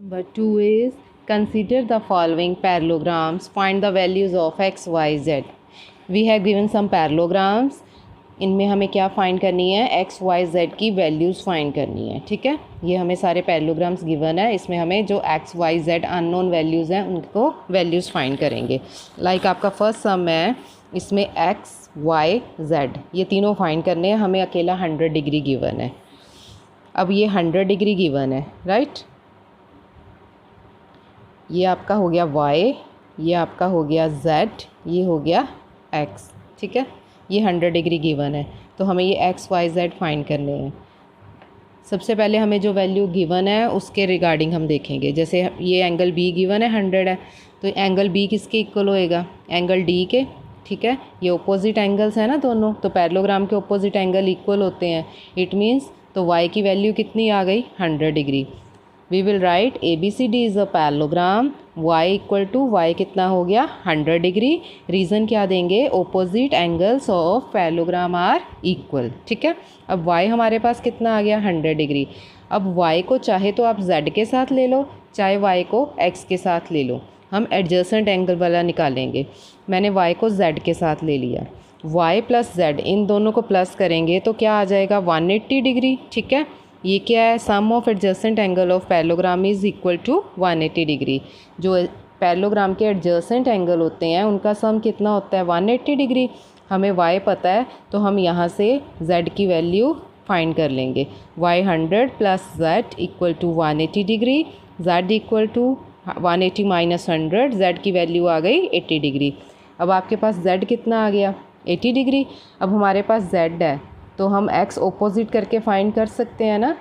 Number 2 is consider the following parallelograms. Find the values of x, y, z. We have given some parallelograms. इनमें हमें क्या find करनी है, x y Z की values find करनी है. ठीक है, ये हमें सारे पैरेललोग्राम्स गिवन है. इसमें हमें जो x y z unknown values हैं उनको वैल्यूज़ फाइंड करेंगे. लाइक आपका फर्स्ट सम है, इसमें एक्स वाई जेड ये तीनों फाइंड करने हैं. हमें अकेला 100 डिग्री गिवन है. अब ये 100 डिग्री गिवन है, राइट. ये आपका हो गया y, ये आपका हो गया z, ये हो गया x. ठीक है, ये 100 डिग्री गिवन है. तो हमें ये x y z फाइंड करने हैं. सबसे पहले हमें जो वैल्यू गिवन है उसके रिगार्डिंग हम देखेंगे. जैसे ये एंगल b गिवन है 100 है, तो एंगल b किसके इक्वल होएगा, एंगल d के. ठीक है, ये ओपोजिट एंगल्स हैं ना दोनों, तो पैरेललोग्राम के ओपोजिट एंगल इक्वल होते हैं. इट मीन्स तो y की वैल्यू कितनी आ गई, 100 degree. We will write ABCD is a parallelogram. y equal to y कितना हो गया, 100 डिग्री. रीज़न क्या देंगे, opposite angles of parallelogram are equal. ठीक है, अब y हमारे पास कितना आ गया, 100 डिग्री. अब y को चाहे तो आप z के साथ ले लो, चाहे y को x के साथ ले लो. हम एडजेसेंट एंगल वाला निकालेंगे. मैंने y को z के साथ ले लिया. y प्लस z इन दोनों को प्लस करेंगे तो क्या आ जाएगा, 180 डिग्री. ठीक है, ये क्या है, sum of adjacent angle of parallelogram is equal to 180 degree. जो पैरेललोग्राम के एडजेसेंट एंगल होते हैं उनका सम कितना होता है, 180 डिग्री. हमें y पता है तो हम यहाँ से z की वैल्यू फाइंड कर लेंगे. y 100 plus z equal to 180 degree. z equal to 180 minus 100, z की वैल्यू आ गई 80 डिग्री. अब आपके पास z कितना आ गया, 80 डिग्री. अब हमारे पास z है तो हम x ओपोजिट करके फाइंड कर सकते हैं ना.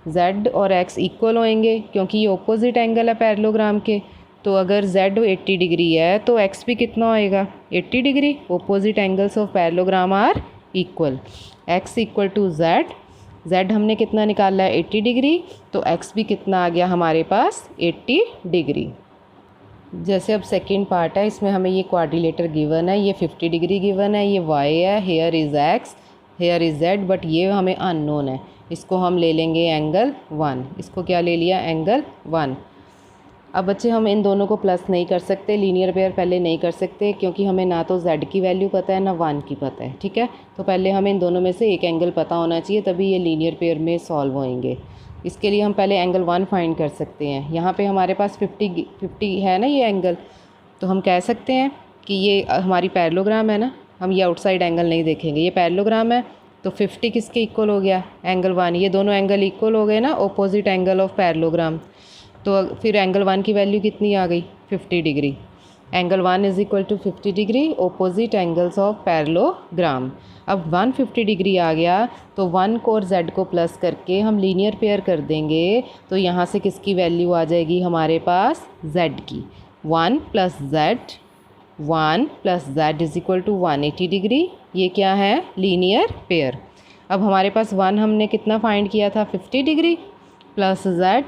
z और x इक्वल होएंगे क्योंकि ये ओपोजिट एंगल है पैरेललोग्राम के. तो अगर z 80 डिग्री है तो x भी कितना होएगा, 80 degree. Opposite angles of parallelogram are equal. x equal to z हमने कितना निकाला है, 80 डिग्री. तो x भी कितना आ गया हमारे पास, 80 डिग्री. जैसे अब सेकंड पार्ट है, इसमें हमें ये क्वाड्रिलेटर गिवन है, ये 50 डिग्री गिवन है, ये y है, here is x, here is z, but ये हमें अननोन है. इसको हम ले लेंगे एंगल 1. इसको क्या ले लिया, एंगल 1. अब बच्चे हम इन दोनों को प्लस नहीं कर सकते, लीनियर पेयर पहले नहीं कर सकते क्योंकि हमें ना तो z की वैल्यू पता है ना 1 की पता है. ठीक है, तो पहले हमें इन दोनों में से एक एंगल पता होना चाहिए तभी ये लीनियर पेयर में सॉल्व होएंगे. इसके लिए हम पहले एंगल 1 फाइंड कर सकते हैं. यहाँ पे हमारे पास 50 है ना ये एंगल, तो हम कह सकते हैं कि ये हमारी पैरेललोग्राम है ना. हम ये आउटसाइड एंगल नहीं देखेंगे, ये पैरेललोग्राम है. तो 50 किसके इक्वल हो गया, एंगल 1. ये दोनों एंगल इक्वल हो गए ना, ओपोजिट एंगल ऑफ पैरेललोग्राम. तो फिर एंगल 1 की वैल्यू कितनी आ गई, 50 degree. Angle 1 is equal to 50 degree, opposite angles of parallelogram. अब 150 डिग्री आ गया तो 1 को और z को प्लस करके हम लीनियर पेयर कर देंगे. तो यहाँ से किसकी वैल्यू आ जाएगी हमारे पास, z की. 1 plus z is equal to 180 degree. ये क्या है, लीनियर पेयर. अब हमारे पास 1 हमने कितना फाइंड किया था, 50 degree, plus z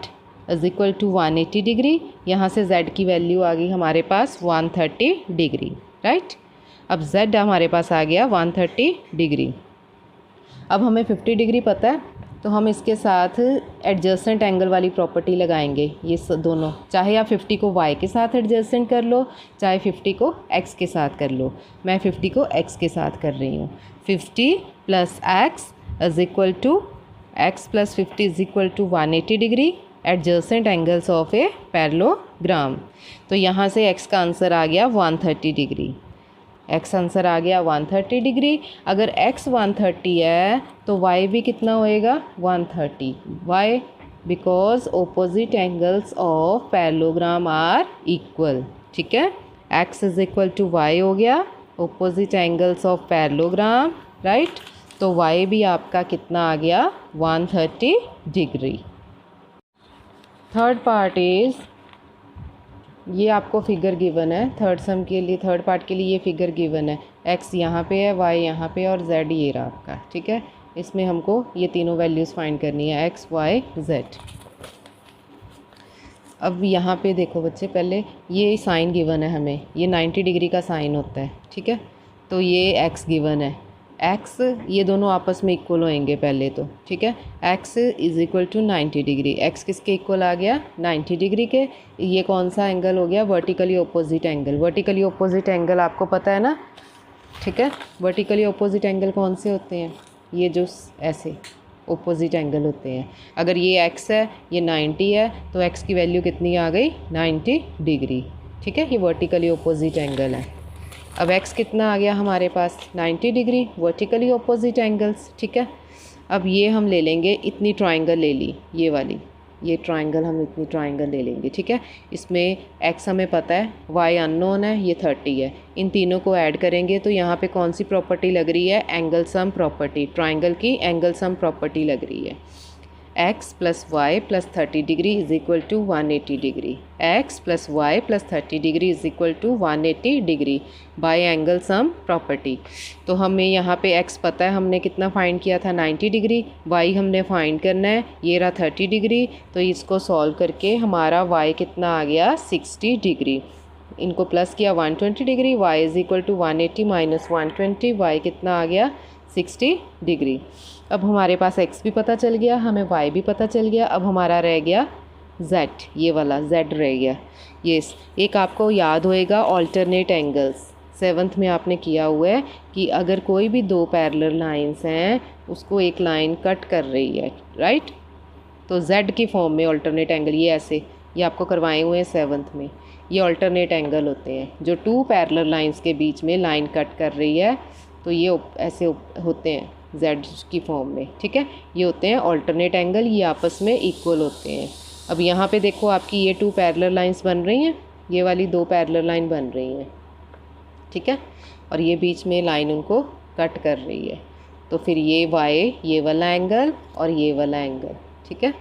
is equal to 180 degree. यहाँ से z की वैल्यू आ गई हमारे पास 130 डिग्री, राइट. अब z हमारे पास आ गया 130 डिग्री. अब हमें 50 डिग्री पता है तो हम इसके साथ एडजेसेंट एंगल वाली प्रॉपर्टी लगाएंगे. ये दोनों, चाहे आप 50 को y के साथ एडजेसेंट कर लो, चाहे 50 को x के साथ कर लो. मैं 50 को x के साथ कर रही हूँ. 50 plus x is equal to x plus 50 is equal to 180 degree, adjacent angles of a parallelogram. तो यहाँ से x का आंसर आ गया 130 डिग्री. x आंसर आ गया 130 डिग्री. अगर x 130 है तो y भी कितना होएगा, 130. y because opposite angles of parallelogram are equal. ठीक है, x is equal to y हो गया, opposite angles of parallelogram, right. तो y भी आपका कितना आ गया, 130 डिग्री. थर्ड पार्ट इज़, ये आपको फिगर गिवन है थर्ड सम के लिए, थर्ड पार्ट के लिए ये फिगर गिवन है. x यहाँ पे है, y यहाँ पे और z ये रहा आपका. ठीक है, इसमें हमको ये तीनों वैल्यूज़ फाइंड करनी है, x y z. अब यहाँ पे देखो बच्चे, पहले ये साइन गिवन है हमें, ये 90 डिग्री का साइन होता है. ठीक है, तो ये x गिवन है, एक्स, ये दोनों आपस में इक्वल होएंगे पहले तो, ठीक है। X is equal to 90 degree, x किसके इक्वल आ गया 90 डिग्री के। ये कौन सा एंगल हो गया, vertically opposite angle. Vertically opposite angle आपको पता है ना, ठीक है। वर्टिकली अपोजिट एंगल कौन से होते हैं, ये जो ऐसे अपोजिट एंगल होते हैं। अगर ये x है, ये 90 है, तो x की वैल्यू कितनी आ गई 90 डिग्री, ठीक है। ये वर्टिकली अपोजिट एंगल है। अब x कितना आ गया हमारे पास 90 डिग्री, वर्टिकली अपोजिट एंगल्स, ठीक है। अब ये हम ले लेंगे, इतनी ट्राइंगल ले ली, ये वाली, ये ट्राइंगल हम इतनी ट्राइंगल ले लेंगे, ठीक है। इसमें x हमें पता है, y अननोन है, ये 30 है। इन तीनों को ऐड करेंगे तो यहाँ पे कौन सी प्रॉपर्टी लग रही है, एंगल सम प्रॉपर्टी, ट्राइंगल की एंगल सम प्रॉपर्टी लग रही है। x plus y plus 30 degree is equal to 180 degree, x plus y plus 30 degree is equal to 180 degree by angle sum property. तो हमें यहाँ पे x पता है, हमने कितना फाइंड किया था 90 डिग्री, y हमने फाइंड करना है, ये रहा 30 डिग्री। तो इसको सॉल्व करके हमारा y कितना आ गया 60 डिग्री, इनको प्लस किया 120 degree, y is equal to 180 minus 120, y कितना आ गया 60 डिग्री। अब हमारे पास x भी पता चल गया, हमें y भी पता चल गया। अब हमारा रह गया z, ये वाला z रह गया। यस, एक आपको याद होएगा ऑल्टरनेट एंगल्स, 7th में आपने किया हुआ है कि अगर कोई भी दो पैरेलल लाइंस हैं, उसको एक लाइन कट कर रही है, राइट, तो z की फॉर्म में ऑल्टरनेट एंगल, ये ऐसे, ये आपको करवाए हुए हैं 7th में। ये ऑल्टरनेट एंगल होते हैं जो टू पैरेलल लाइंस के बीच में लाइन कट कर रही है, तो ये ऐसे होते हैं z की फॉर्म में, ठीक है। ये होते हैं ऑल्टरनेट एंगल, ये आपस में इक्वल होते हैं। अब यहाँ पे देखो आपकी ये टू पैरेलल लाइंस बन रही हैं, ये वाली दो पैरेलल लाइन बन रही हैं, ठीक है, और ये बीच में लाइन उनको कट कर रही है। तो फिर ये y, ये वाला एंगल और ये वाला एंगल, ठीक है,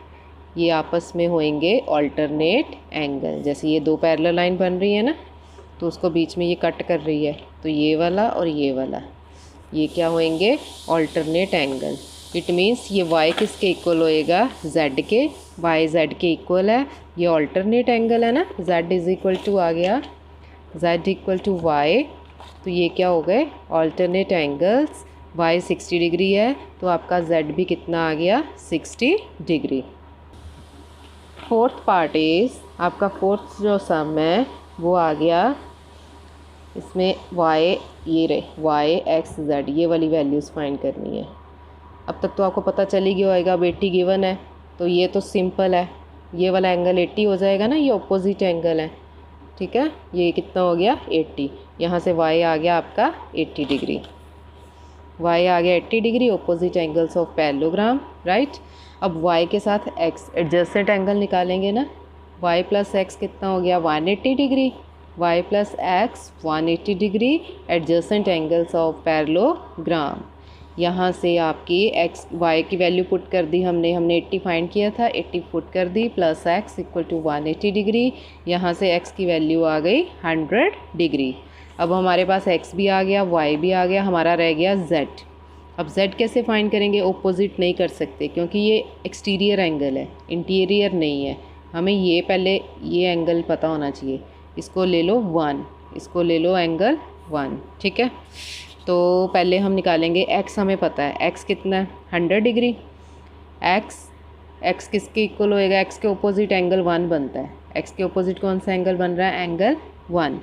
ये आपस में होंगे ऑल्टरनेट एंगल। जैसे ये दो पैरेलल लाइन बन रही है ना, तो उसको बीच में ये कट कर रही है, तो ये वाला और ये वाला, ये क्या होंगे ऑल्टरनेट एंगल। इट मीन्स ये y किसके इक्वल होएगा z के, y z के इक्वल है, ये ऑल्टरनेट एंगल है ना, z इज़ इक्वल टू आ गया z इक्वल टू y, तो ये क्या हो गए ऑल्टरनेट एंगल्स। y 60 डिग्री है तो आपका z भी कितना आ गया 60 डिग्री। फोर्थ पार्ट इज़ आपका फोर्थ जो सम है वो आ गया, इसमें y, ये रहे y x z, ये वाली वैल्यूज़ फाइंड करनी है। अब तक तो आपको पता चली गया होएगा, अब 80 गिवन है, तो ये तो सिंपल है, ये वाला एंगल 80 हो जाएगा ना, ये अपोजिट एंगल है, ठीक है। ये कितना हो गया 80, यहाँ से y आ गया आपका 80 डिग्री, y आ गया 80 degree, opposite angles of parallelogram, right. अब y के साथ x एडजेसेंट एंगल निकालेंगे ना, y प्लस x कितना हो गया 180 degree, y plus x 180 degree, adjacent angles of parallelogram. यहाँ से आपकी x y की वैल्यू पुट कर दी हमने 80 फाइंड किया था, 80 पुट कर दी, plus x equal to 180 degree, यहाँ से x की वैल्यू आ गई 100 डिग्री। अब हमारे पास x भी आ गया, y भी आ गया, हमारा रह गया z। अब z कैसे फाइंड करेंगे, ओपोजिट नहीं कर सकते क्योंकि ये एक्सटीरियर एंगल है, इंटीरियर नहीं है। हमें ये पहले ये एंगल पता होना चाहिए, इसको ले लो 1, इसको ले लो एंगल 1, ठीक है। तो पहले हम निकालेंगे x, हमें पता है x कितना है 100 डिग्री, x किसके इक्वल होएगा, x के ओपोजिट एंगल 1 बनता है, x के ओपोजिट कौन सा एंगल बन रहा है एंगल 1,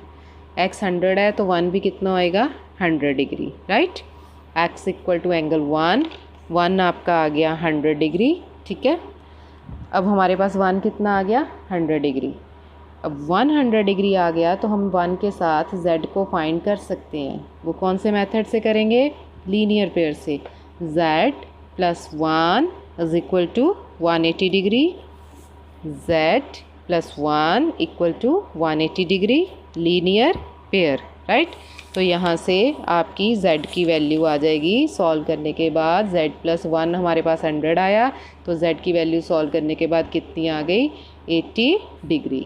x 100 है तो 1 भी कितना होएगा 100 degree, right. x equal to angle 1 आपका आ गया 100 डिग्री, ठीक है। अब हमारे पास 1 कितना आ गया 100 डिग्री। अब 100 डिग्री आ गया तो हम 1 के साथ z को फाइंड कर सकते हैं। वो कौन से मेथड से करेंगे, लीनियर पेयर से। z plus 1 is equal to 180 degree, z plus 1 equal to 180 degree, linear pair, right. तो यहाँ से आपकी z की वैल्यू आ जाएगी, सॉल्व करने के बाद z प्लस 1 हमारे पास 100 आया, तो z की वैल्यू सॉल्व करने के बाद कितनी आ गई 80 डिग्री।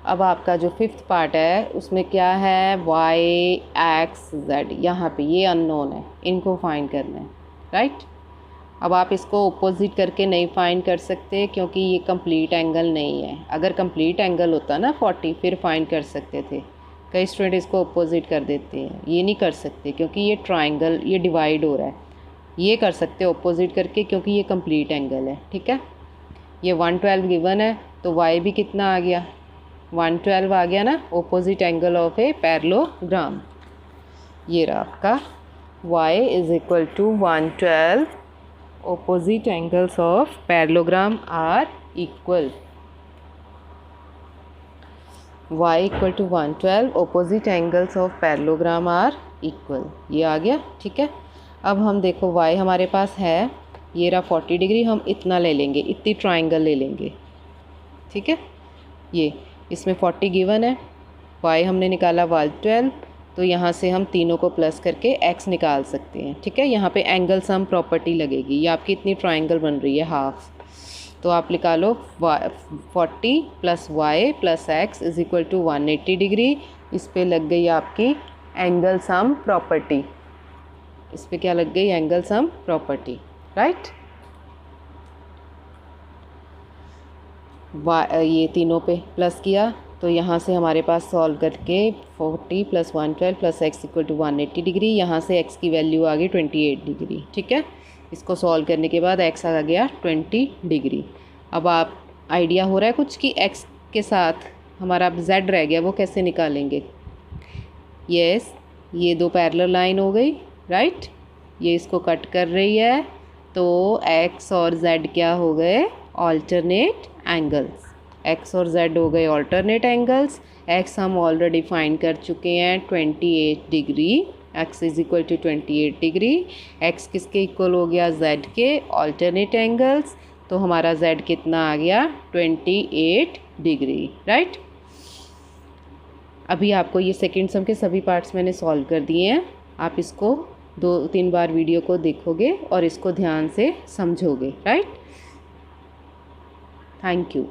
अब आपका जो 5th पार्ट है उसमें क्या है, y x z, यहाँ पे ये अननोन है, इनको फाइंड करना है, राइट। अब आप इसको ओपोजिट करके नहीं फाइंड कर सकते क्योंकि ये कंप्लीट एंगल नहीं है। अगर कंप्लीट एंगल होता ना 40 फिर फाइंड कर सकते थे, कई स्टूडेंट इसको अपोजिट कर देते हैं, ये नहीं कर सकते क्योंकि ये ट्राइंगल ये डिवाइड हो रहा है। ये कर सकते हो अपोजिट करके क्योंकि ये कंप्लीट एंगल है, ठीक है। ये 112 गिवन है तो y भी कितना आ गया, 112 आ गया ना, opposite angle of a parallelogram. ये रहा आपका y is equal to 112, opposite angles of parallelogram are equal, y equal to 112, opposite angles of parallelogram are equal. ये आ गया, ठीक है। अब हम देखो y हमारे पास है, ये रहा 40 डिग्री, हम इतना ले लेंगे, इतनी ट्राइंगल ले लेंगे, ठीक है। ये इसमें 40 गिवन है, y हमने निकाला 112, तो यहाँ से हम तीनों को प्लस करके x निकाल सकते हैं, ठीक है। यहाँ पे एंगल सम प्रॉपर्टी लगेगी, ये आपकी इतनी ट्राइंगल बन रही है हाफ, तो आप निकालो 40 plus y plus x is equal to 180 degree. इस पे लग गई आपकी एंगल सम प्रॉपर्टी, इस पे क्या लग गई, एंगल सम प्रॉपर्टी, राइट। ये तीनों पे प्लस किया तो यहाँ से हमारे पास सॉल्व करके 40 plus 112 plus x equal to 180 degree, यहाँ से x की वैल्यू आ गई 28 डिग्री, ठीक है। इसको सॉल्व करने के बाद x आ गया 20 डिग्री। अब आप आइडिया हो रहा है कुछ कि x के साथ हमारा अब z रह गया, वो कैसे निकालेंगे। यस, ये दो पैरेलल लाइन हो गई, राइट। ये इसको कट कर रही है, तो x और z क्या हो गए, ऑल्टरनेट एंगल्स। x और z हो गए ऑल्टरनेट एंगल्स। x हम ऑलरेडी फाइंड कर चुके हैं 28 degree, x is equal to 28 degree. x किसके इक्वल हो गया, z के ऑल्टरनेट एंगल्स, तो हमारा z कितना आ गया 28 डिग्री, राइट। अभी आपको ये सेकेंड सम के सभी पार्ट्स मैंने सॉल्व कर दिए हैं, आप इसको 2-3 बार वीडियो को देखोगे और इसको ध्यान से समझोगे, राइट। Thank you.